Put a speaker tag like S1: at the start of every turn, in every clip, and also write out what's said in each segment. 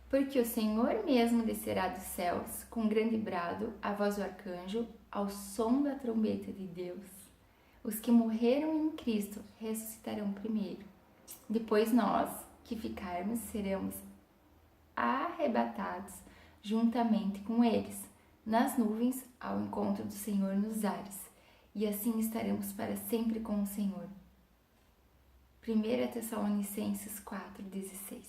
S1: Porque o Senhor mesmo descerá dos céus com grande brado, a voz do arcanjo, ao som da trombeta de Deus. Os que morreram em Cristo ressuscitarão primeiro. Depois nós, que ficarmos, seremos arrebatados juntamente com eles, nas nuvens, ao encontro do Senhor nos ares. E assim estaremos para sempre com o Senhor. 1 Tessalonicenses 4,16.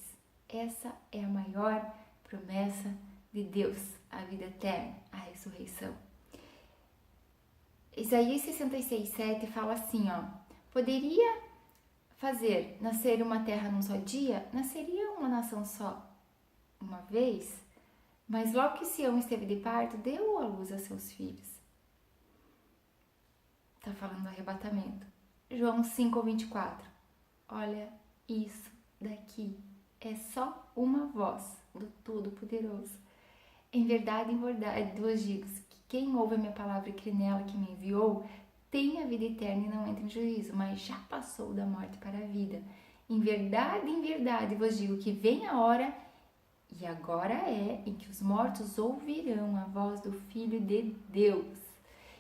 S1: Essa é a maior promessa de Deus, a vida eterna, a ressurreição. Isaías 66,7 fala assim, poderia fazer nascer uma terra num só dia? Nasceria uma nação só uma vez? Mas logo que Sião esteve de parto, deu à luz a seus filhos. Está falando do arrebatamento. João 5,24. Olha, isso daqui é só uma voz do Todo-Poderoso. Em verdade vos digo que quem ouve a minha palavra e crê nela que me enviou, tem a vida eterna e não entra em juízo, mas já passou da morte para a vida. Em verdade vos digo que vem a hora, e agora é, em que os mortos ouvirão a voz do Filho de Deus.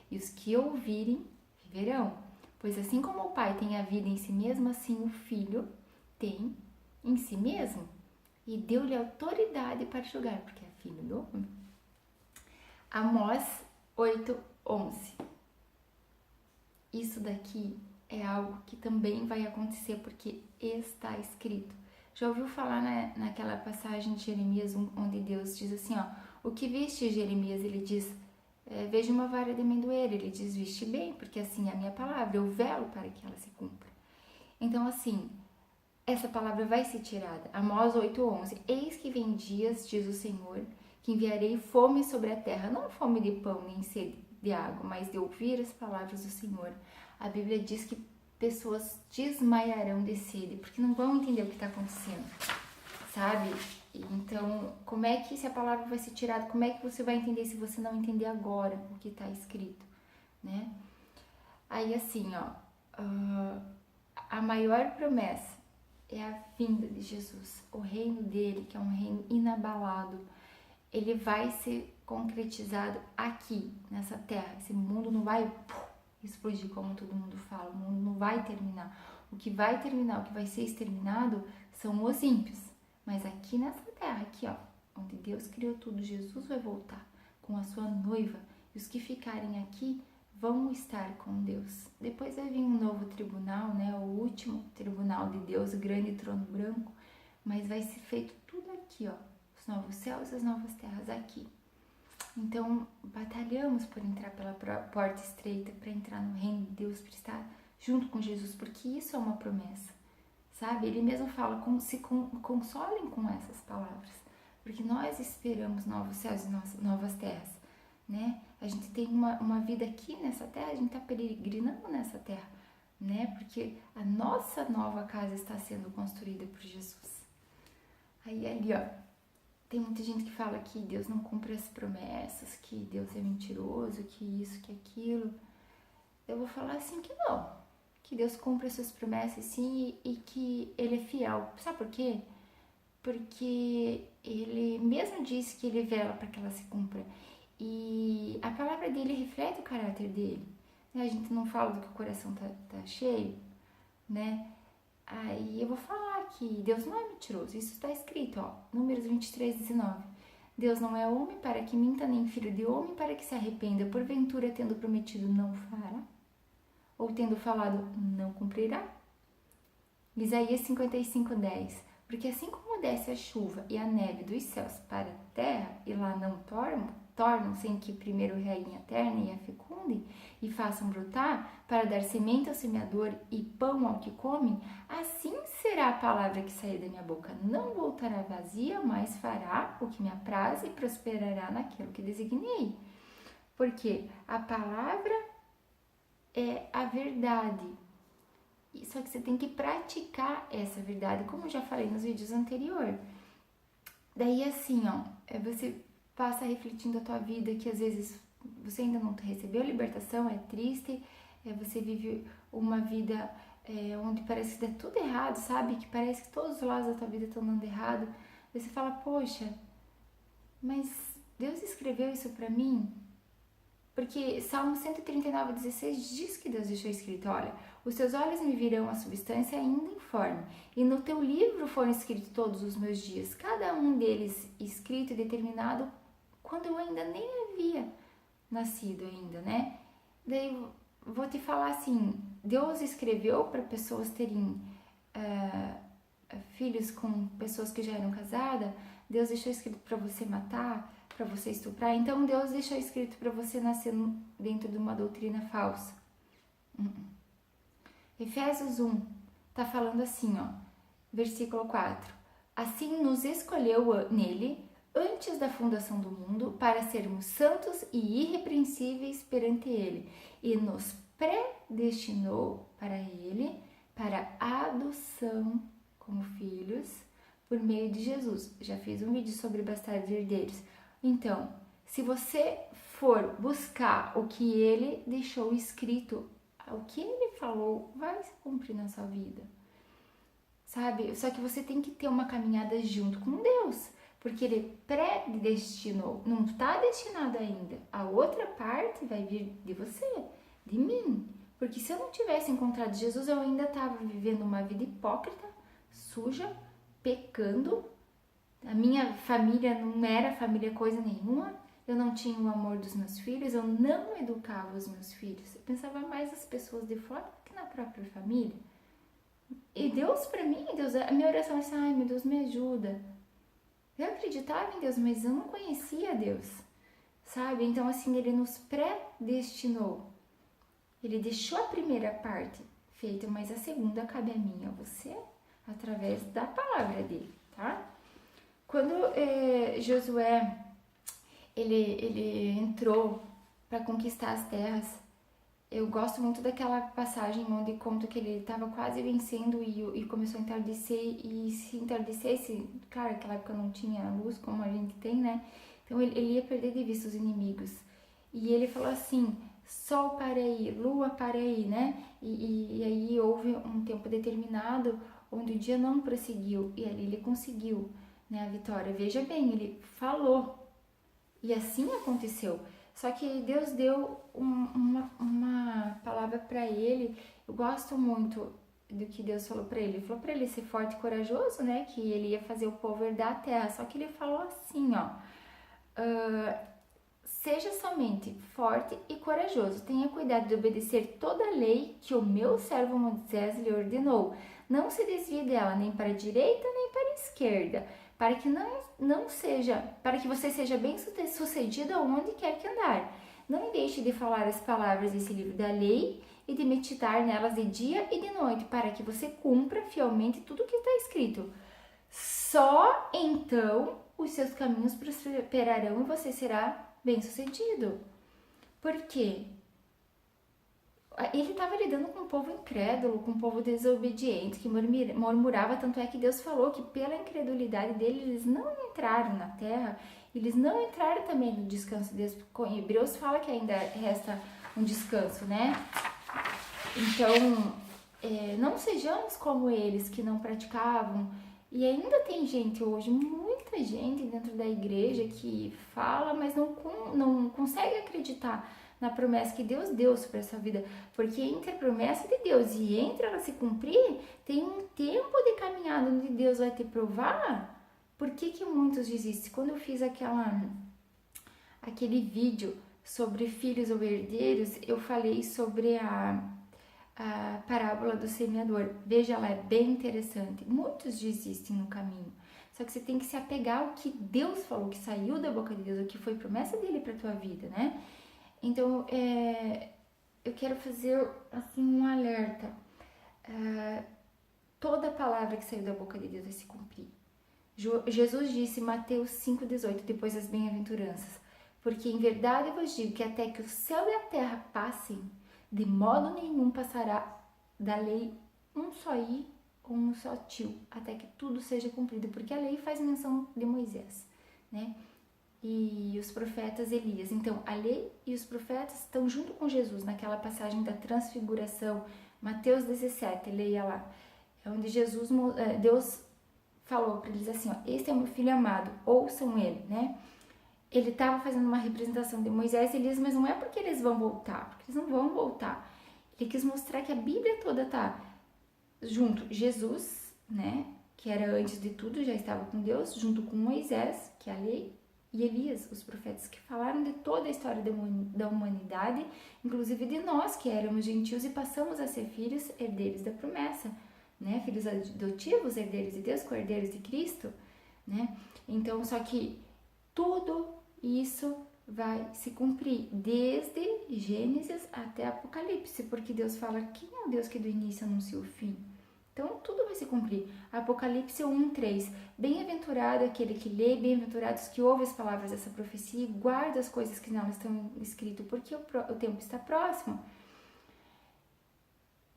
S1: E os que ouvirem, viverão. Pois assim como o Pai tem a vida em si mesmo, assim o Filho tem em si mesmo. E deu-lhe autoridade para julgar, porque é filho do homem. Amós 8:11. Isso daqui é algo que também vai acontecer, porque está escrito. Já ouviu falar naquela passagem de Jeremias, onde Deus diz assim, o que viste, Jeremias? Ele diz, veja uma vara de amendoeira. Ele diz, viste bem, porque assim é a minha palavra, eu velo para que ela se cumpra. Então assim, essa palavra vai ser tirada. Amós 8:11. Eis que vem dias, diz o Senhor, que enviarei fome sobre a terra, não fome de pão nem sede de água, mas de ouvir as palavras do Senhor. A Bíblia diz que pessoas desmaiarão de sede, porque não vão entender o que está acontecendo, sabe? Então, como é que se a palavra vai ser tirada, como é que você vai entender se você não entender agora o que está escrito, né? Aí assim, a maior promessa é a vinda de Jesus, o reino dele, que é um reino inabalado. Ele vai ser concretizado aqui, nessa terra. Esse mundo não vai explodir como todo mundo fala, o mundo não vai terminar. O que vai terminar, o que vai ser exterminado são os ímpios. Mas aqui nessa terra, aqui onde Deus criou tudo, Jesus vai voltar com a sua noiva. E os que ficarem aqui vão estar com Deus. Depois vai vir um novo tribunal, né? O último tribunal de Deus, o grande trono branco. Mas vai ser feito tudo aqui, os novos céus e as novas terras aqui. Então, batalhamos por entrar pela porta estreita, para entrar no reino de Deus, para estar junto com Jesus, porque isso é uma promessa, sabe? Ele mesmo fala, se consolem com essas palavras, porque nós esperamos novos céus e novas terras, né? A gente tem uma vida aqui nessa terra, a gente está peregrinando nessa terra, né? Porque a nossa nova casa está sendo construída por Jesus. Aí ali, tem muita gente que fala que Deus não cumpre as promessas, que Deus é mentiroso, que isso, que aquilo. Eu vou falar assim que não. Que Deus cumpre as suas promessas sim e que Ele é fiel. Sabe por quê? Porque Ele mesmo disse que Ele vela para que ela se cumpra. E a palavra dele reflete o caráter dele. A gente não fala do que o coração tá cheio, né? Aí eu vou falar que Deus não é mentiroso, isso está escrito, Números 23:19. Deus não é homem para que minta, nem filho de homem para que se arrependa, porventura tendo prometido não fará, ou tendo falado não cumprirá. Isaías 55:10. Porque assim como desce a chuva e a neve dos céus para a terra, e lá não tornam sem que primeiro reguem a terra e a fecundem, e façam brotar, para dar semente ao semeador e pão ao que come, assim será a palavra que sair da minha boca. Não voltará vazia, mas fará o que me apraz e prosperará naquilo que designei. Porque a palavra é a verdade. Só que você tem que praticar essa verdade, como eu já falei nos vídeos anteriores. Daí assim, você passa refletindo a tua vida, que às vezes você ainda não recebeu a libertação, é triste, você vive uma vida onde parece que dá tudo errado, sabe? Que parece que todos os lados da tua vida estão dando errado, Aí você fala, poxa, mas Deus escreveu isso para mim? Porque Salmo 139:16 diz que Deus deixou escrito, olha, os teus olhos me virão a substância ainda informe, e no teu livro foram escritos todos os meus dias, cada um deles escrito e determinado quando eu ainda nem havia nascido ainda, né? Daí vou te falar assim, Deus escreveu para pessoas terem filhos com pessoas que já eram casadas, Deus deixou escrito para você matar, para você estuprar, então Deus deixou escrito para você nascer dentro de uma doutrina falsa. Efésios 1 tá falando assim, ó, versículo 4. Assim nos escolheu nele antes da fundação do mundo para sermos santos e irrepreensíveis perante ele, e nos predestinou para ele para a adoção como filhos por meio de Jesus. Já fiz um vídeo sobre bastardos herdeiros. Então, se você for buscar o que ele deixou escrito, o que ele falou vai se cumprir na sua vida, sabe? Só que você tem que ter uma caminhada junto com Deus, porque ele predestinou, não está destinado ainda. A outra parte vai vir de você, de mim. Porque se eu não tivesse encontrado Jesus, eu ainda estava vivendo uma vida hipócrita, suja, pecando. A minha família não era família coisa nenhuma. Eu não tinha o amor dos meus filhos, eu não educava os meus filhos. Eu pensava mais nas pessoas de fora do que na própria família. E Deus, para mim, Deus, a minha oração é assim, ai meu Deus, me ajuda. Eu acreditava em Deus, mas eu não conhecia Deus, sabe? Então, assim, ele nos predestinou. Ele deixou a primeira parte feita, mas a segunda cabe a mim, a você, através da palavra dele, tá? Quando Josué, ele entrou para conquistar as terras, eu gosto muito daquela passagem onde conta que ele estava quase vencendo e começou a entardecer, e se entardecesse, claro, naquela época não tinha luz como a gente tem, né? Então ele ia perder de vista os inimigos. E ele falou assim, sol para aí, lua para aí, né? E aí houve um tempo determinado onde o dia não prosseguiu, e ali ele conseguiu, né, a vitória. Veja bem, ele falou, e assim aconteceu. Só que Deus deu uma palavra para ele. Eu gosto muito do que Deus falou para ele. Ele falou para ele ser forte e corajoso, né? Que ele ia fazer o povo herdar a terra. Só que ele falou assim, ó. Seja somente forte e corajoso. Tenha cuidado de obedecer toda a lei que o meu servo Moisés lhe ordenou. Não se desvie dela nem para a direita nem para a esquerda, para que você seja bem sucedido aonde quer que andar. Não deixe de falar as palavras desse livro da lei e de meditar nelas de dia e de noite, para que você cumpra fielmente tudo o que está escrito. Só então os seus caminhos prosperarão e você será bem sucedido. Por quê? Ele estava lidando com um povo incrédulo, com um povo desobediente, que murmurava, tanto é que Deus falou que pela incredulidade dele, eles não entraram na terra, eles não entraram também no descanso de Deus. Com Hebreus fala que ainda resta um descanso, né? Então, não sejamos como eles que não praticavam. E ainda tem gente hoje, muita gente dentro da igreja que fala, mas não consegue acreditar na promessa que Deus deu sobre essa vida, porque entre a promessa de Deus e entre ela se cumprir, tem um tempo de caminhada onde Deus vai te provar. Por que muitos desistem? Quando eu fiz aquele vídeo sobre filhos ou herdeiros, eu falei sobre a parábola do semeador. Veja, ela é bem interessante. Muitos desistem no caminho, só que você tem que se apegar ao que Deus falou, que saiu da boca de Deus, o que foi promessa dele para tua vida, né? Então, eu quero fazer assim um alerta. Toda palavra que saiu da boca de Deus vai se cumprir. Jesus disse em Mateus 5,18, depois das bem-aventuranças, porque em verdade vos digo que até que o céu e a terra passem, de modo nenhum passará da lei um só i ou um só tio, até que tudo seja cumprido, porque a lei faz menção de Moisés, né? E os profetas Elias. Então, a lei e os profetas estão junto com Jesus naquela passagem da transfiguração, Mateus 17, leia lá, é onde Deus falou para eles assim, ó, esse é o meu filho amado, ouçam ele, né? Ele estava fazendo uma representação de Moisés e Elias, mas não é porque eles vão voltar, porque eles não vão voltar. Ele quis mostrar que a Bíblia toda tá junto. Jesus, né, que era antes de tudo, já estava com Deus, junto com Moisés, que é a lei, e Elias, os profetas que falaram de toda a história da humanidade, inclusive de nós, que éramos gentios e passamos a ser filhos, herdeiros da promessa, né, filhos adotivos, herdeiros de Deus, co-herdeiros de Cristo, né. Então, só que tudo isso vai se cumprir desde Gênesis até Apocalipse, porque Deus fala quem é o Deus que do início anuncia o fim. Então tudo vai se cumprir. Apocalipse 1:3. Bem-aventurado aquele que lê, bem-aventurados que ouvem as palavras dessa profecia e guarda as coisas que nelas estão escritas, porque o tempo está próximo.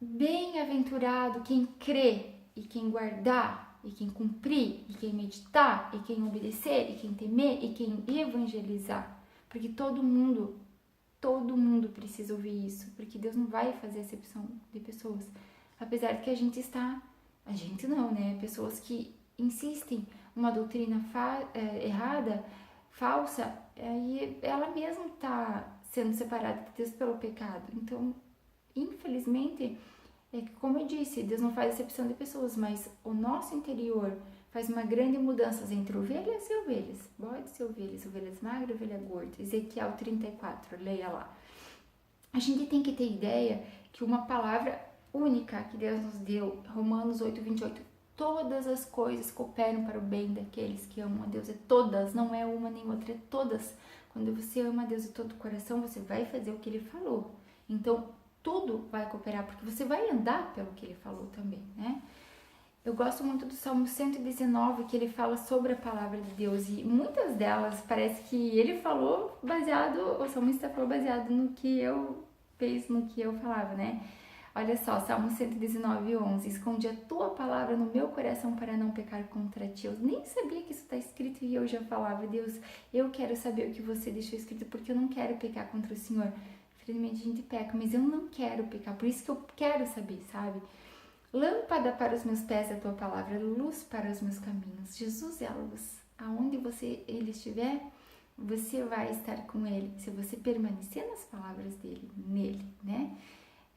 S1: Bem-aventurado quem crê e quem guardar, e quem cumprir, e quem meditar, e quem obedecer, e quem temer, e quem evangelizar. Porque todo mundo precisa ouvir isso, porque Deus não vai fazer acepção de pessoas. Apesar de que a gente não, né? Pessoas que insistem numa doutrina errada, falsa, aí ela mesma está sendo separada de Deus pelo pecado. Então, infelizmente, é que, como eu disse, Deus não faz acepção de pessoas, mas o nosso interior faz uma grande mudança entre ovelhas e ovelhas, bodes e ovelhas magras, ovelha gorda. Ezequiel 34, leia lá. A gente tem que ter ideia que uma palavra única que Deus nos deu, Romanos 8:28, todas as coisas cooperam para o bem daqueles que amam a Deus. É todas, não é uma nem outra, é todas. Quando você ama a Deus de todo o coração, você vai fazer o que Ele falou. Então, tudo vai cooperar, porque você vai andar pelo que Ele falou também, né? Eu gosto muito do Salmo 119, que ele fala sobre a palavra de Deus, e muitas delas parece que ele falou baseado, o salmista falou baseado no que eu fez, no que eu falava, né? Olha só, Salmo 119:11, escondi a tua palavra no meu coração para não pecar contra ti. Eu nem sabia que isso está escrito e eu já falava, Deus, eu quero saber o que você deixou escrito, porque eu não quero pecar contra o Senhor. Infelizmente a gente peca, mas eu não quero pecar, por isso que eu quero saber, sabe? Lâmpada para os meus pés é a tua palavra, luz para os meus caminhos. Jesus é a luz. Aonde ele estiver, você vai estar com ele, se você permanecer nas palavras dele, nele, né?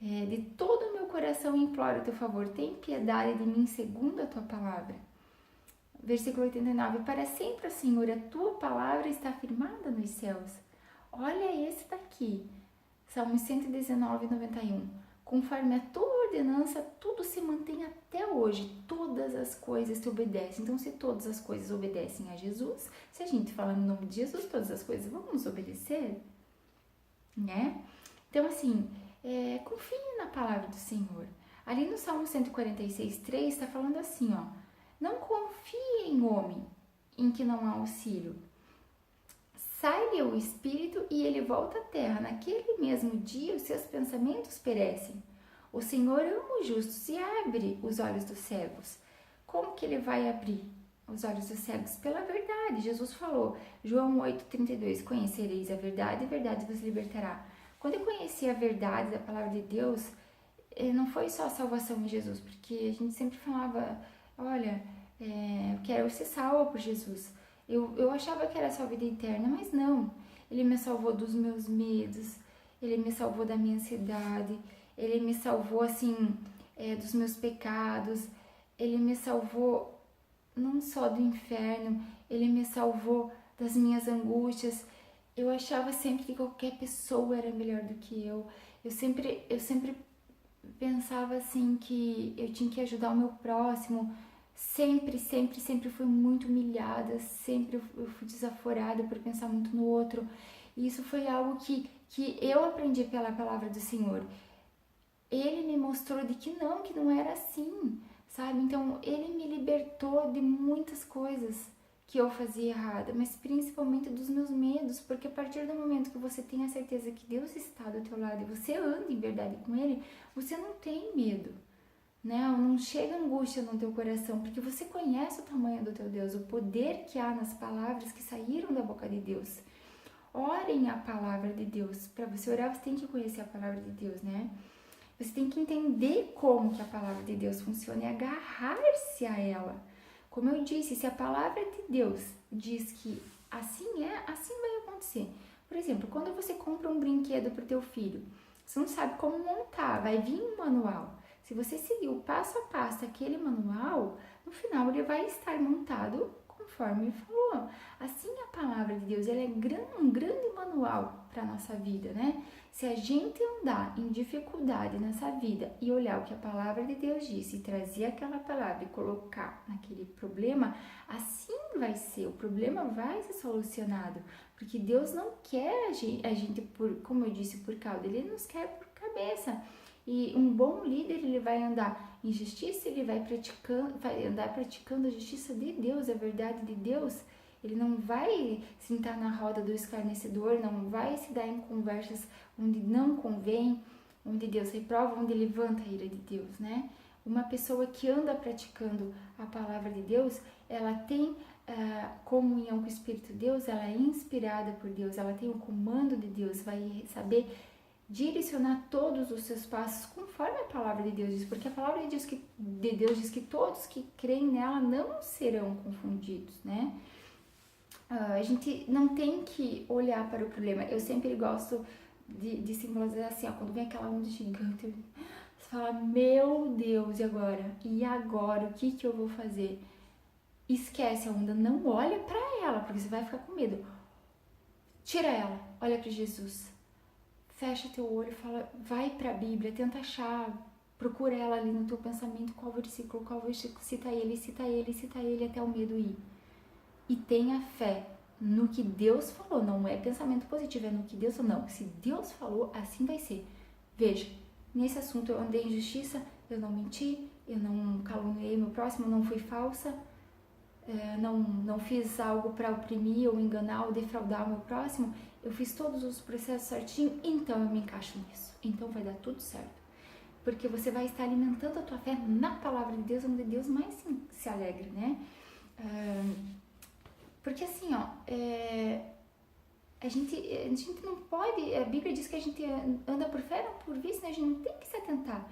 S1: De todo o meu coração imploro o teu favor, tem piedade de mim segundo a tua palavra. Versículo 89, para sempre, Senhor, a tua palavra está firmada nos céus. Olha esse daqui, Salmo 119:91. Conforme a tua ordenança, tudo se mantém até hoje. Todas as coisas te obedecem. Então, se todas as coisas obedecem a Jesus, se a gente falar no nome de Jesus, todas as coisas vão nos obedecer, né? Então, assim, confie na palavra do Senhor. Ali no Salmo 146:3 está falando assim, ó. Não confie em homem, em que não há auxílio. Sai-lhe o espírito e ele volta à terra. Naquele mesmo dia os seus pensamentos perecem. O Senhor ama os justos e abre os olhos dos cegos. Como que ele vai abrir os olhos dos cegos? Pela verdade. Jesus falou, João 8:32, conhecereis a verdade e a verdade vos libertará. Quando eu conheci a verdade da palavra de Deus, não foi só a salvação em Jesus, porque a gente sempre falava, olha, eu quero ser salva por Jesus. Eu achava que era só vida eterna, mas não. Ele me salvou dos meus medos, ele me salvou da minha ansiedade, ele me salvou, assim, dos meus pecados, ele me salvou não só do inferno, ele me salvou das minhas angústias. Eu achava sempre que qualquer pessoa era melhor do que eu. Eu sempre pensava, assim, que eu tinha que ajudar o meu próximo. Sempre fui muito humilhada, sempre eu fui desaforada por pensar muito no outro. E isso foi algo que eu aprendi pela palavra do Senhor. Ele me mostrou de que não era assim, sabe? Então, ele me libertou de muitas coisas que eu fazia errada, mas principalmente dos meus medos, porque a partir do momento que você tem a certeza que Deus está do teu lado e você anda em verdade com Ele, você não tem medo. Não chega angústia no teu coração, porque você conhece o tamanho do teu Deus, o poder que há nas palavras que saíram da boca de Deus. Orem a palavra de Deus. Para você orar, você tem que conhecer a palavra de Deus, né? Você tem que entender como que a palavra de Deus funciona e agarrar-se a ela. Como eu disse, se a palavra de Deus diz que assim é, assim vai acontecer. Por exemplo, quando você compra um brinquedo para o teu filho, você não sabe como montar, vai vir um manual. Se você seguir o passo a passo daquele manual, no final ele vai estar montado conforme ele falou. Assim a palavra de Deus, ela é um grande manual para a nossa vida, né? Se a gente andar em dificuldade nessa vida e olhar o que a palavra de Deus disse e trazer aquela palavra e colocar naquele problema, assim vai ser, o problema vai ser solucionado. Porque Deus não quer a gente por, como eu disse, por cauda, Ele nos quer por cabeça. E um bom líder, ele vai andar em justiça, ele vai andar praticando a justiça de Deus, a verdade de Deus. Ele não vai sentar na roda do escarnecedor, não vai se dar em conversas onde não convém, onde Deus reprova, onde levanta a ira de Deus, né? Uma pessoa que anda praticando a palavra de Deus, ela tem comunhão com o Espírito de Deus, ela é inspirada por Deus, ela tem o comando de Deus, vai saber direcionar todos os seus passos conforme a palavra de Deus diz, porque a palavra de Deus diz que todos que creem nela não serão confundidos, né? A gente não tem que olhar para o problema. Eu sempre gosto de simbolizar assim, ó, quando vem aquela onda gigante, você fala, meu Deus, e agora? E agora? O que eu vou fazer? Esquece a onda, não olha para ela, porque você vai ficar com medo. Tira ela, olha para Jesus. Fecha teu olho e fala, vai para a Bíblia, tenta achar, procura ela ali no teu pensamento, qual versículo, cita ele até o medo ir. E tenha fé no que Deus falou, não é pensamento positivo, é no que Deus falou, não, se Deus falou, assim vai ser. Veja, nesse assunto eu andei em justiça, eu não menti, eu não caluniei meu próximo, eu não fui falsa, não fiz algo para oprimir ou enganar ou defraudar o meu próximo, eu fiz todos os processos certinho, então eu me encaixo nisso, então vai dar tudo certo. Porque você vai estar alimentando a tua fé na palavra de Deus, onde Deus mais se alegra, né? Porque assim, ó, a gente não pode, a Bíblia diz que a gente anda por fé, não por vista, né? A gente não tem que se atentar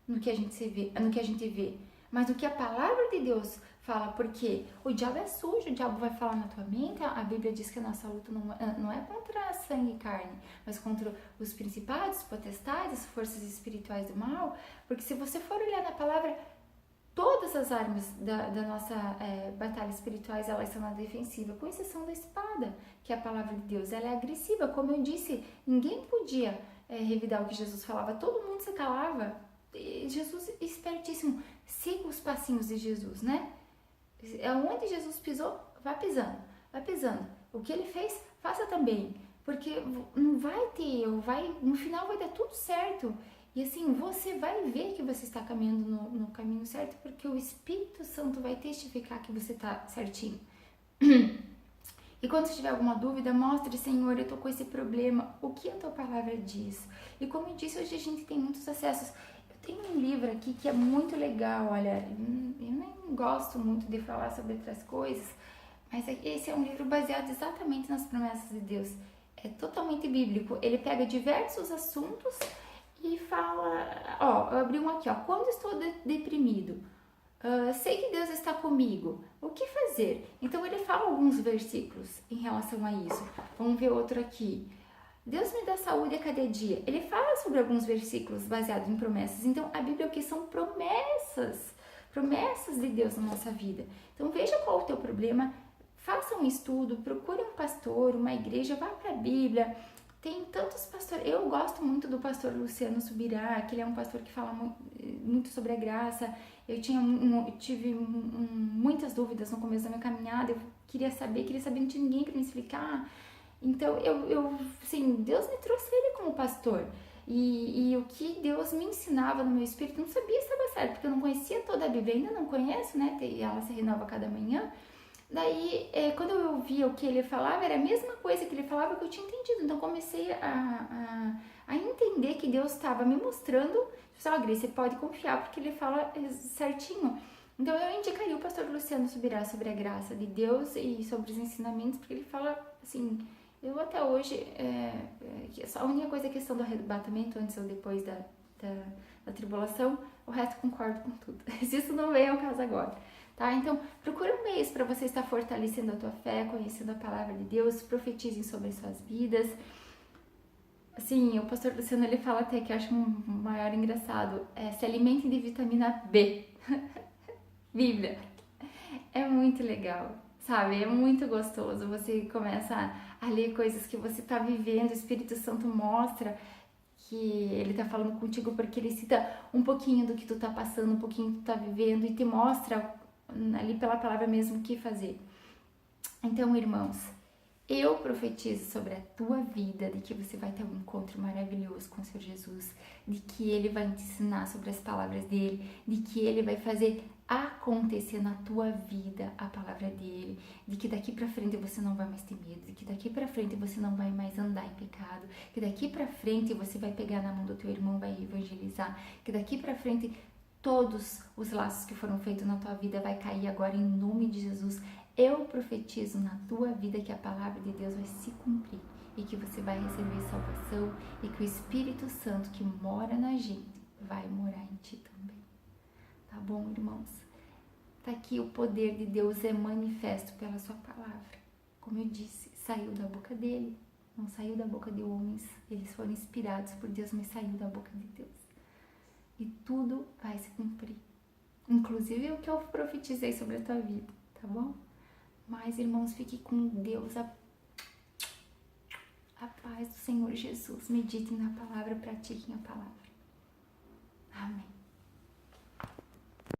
S1: no que a gente vê, mas no que a palavra de Deus fala, porque o diabo é sujo, o diabo vai falar na tua mente, a Bíblia diz que a nossa luta não é contra sangue e carne, mas contra os principados, potestades, as forças espirituais do mal, porque se você for olhar na palavra, todas as armas da nossa batalha espirituais, elas são na defensiva, com exceção da espada, que é a palavra de Deus. Ela é agressiva, como eu disse, ninguém podia revidar o que Jesus falava, todo mundo se calava. E Jesus, espertíssimo, siga os passinhos de Jesus, né? Onde Jesus pisou, vai pisando. O que ele fez, faça também, porque não vai ter erro, no final vai dar tudo certo. E assim, você vai ver que você está caminhando no caminho certo, porque o Espírito Santo vai testificar que você está certinho. E quando você tiver alguma dúvida, mostre, Senhor, eu tô com esse problema, o que a tua palavra diz? E como eu disse, hoje a gente tem muitos acessos. Eu tenho um livro aqui que é muito legal, olha, eu nem gosto muito de falar sobre outras coisas, mas esse é um livro baseado exatamente nas promessas de Deus. É totalmente bíblico, ele pega diversos assuntos e fala, ó, eu abri um aqui, ó, quando estou deprimido, sei que Deus está comigo, o que fazer? Então ele fala alguns versículos em relação a isso. Vamos ver outro aqui. Deus me dá saúde a cada dia. Ele fala sobre alguns versículos baseados em promessas. Então a Bíblia aqui são promessas de Deus na nossa vida. Então veja qual é o teu problema, faça um estudo, procure um pastor, uma igreja, vá para a Bíblia. Tem tantos pastores, eu gosto muito do pastor Luciano Subirá, que ele é um pastor que fala muito sobre a graça. Eu tive muitas dúvidas no começo da minha caminhada, eu queria saber, não tinha ninguém para me explicar. Então, assim, Deus me trouxe ele como pastor. E o que Deus me ensinava no meu espírito, eu não sabia se estava certo, porque eu não conhecia toda a Bíblia, ainda não conheço, né? Ela se renova cada manhã. Daí, quando eu ouvia o que ele falava, era a mesma coisa que ele falava que eu tinha entendido. Então, comecei a entender que Deus estava me mostrando, Grace, você pode confiar, porque ele fala certinho. Então, eu indicaria o pastor Luciano Subirá sobre a graça de Deus e sobre os ensinamentos, porque ele fala, assim, eu até hoje, a única coisa é a questão do arrebatamento, antes ou depois da tribulação, o resto concordo com tudo. Isso não vem ao caso agora. tá? Então, procura um mês para você estar fortalecendo a tua fé, conhecendo a palavra de Deus, profetizem sobre as suas vidas. Assim, o pastor Luciano, ele fala até que eu acho um maior engraçado, se alimentem de vitamina B. Bíblia. É muito legal, sabe? É muito gostoso. Você começa a ler coisas que você tá vivendo, o Espírito Santo mostra que ele tá falando contigo porque ele cita um pouquinho do que tu tá passando, um pouquinho do que tu tá vivendo e te mostra ali pela palavra mesmo o que fazer. Então, irmãos, eu profetizo sobre a tua vida, de que você vai ter um encontro maravilhoso com o Senhor Jesus, de que Ele vai te ensinar sobre as palavras dEle, de que Ele vai fazer acontecer na tua vida a palavra dEle, de que daqui pra frente você não vai mais ter medo, de que daqui pra frente você não vai mais andar em pecado, que daqui pra frente você vai pegar na mão do teu irmão, vai evangelizar, que daqui pra frente todos os laços que foram feitos na tua vida vai cair agora em nome de Jesus. Eu profetizo na tua vida que a palavra de Deus vai se cumprir e que você vai receber salvação e que o Espírito Santo que mora na gente vai morar em ti também. Tá bom, irmãos? Tá aqui o poder de Deus é manifesto pela sua palavra. Como eu disse, saiu da boca dele, não saiu da boca de homens. Eles foram inspirados por Deus, mas saiu da boca de Deus. E tudo vai se cumprir. Inclusive o que eu profetizei sobre a tua vida, tá bom? Mas, irmãos, fique com Deus, a paz do Senhor Jesus. Meditem na palavra, pratiquem a palavra. Amém.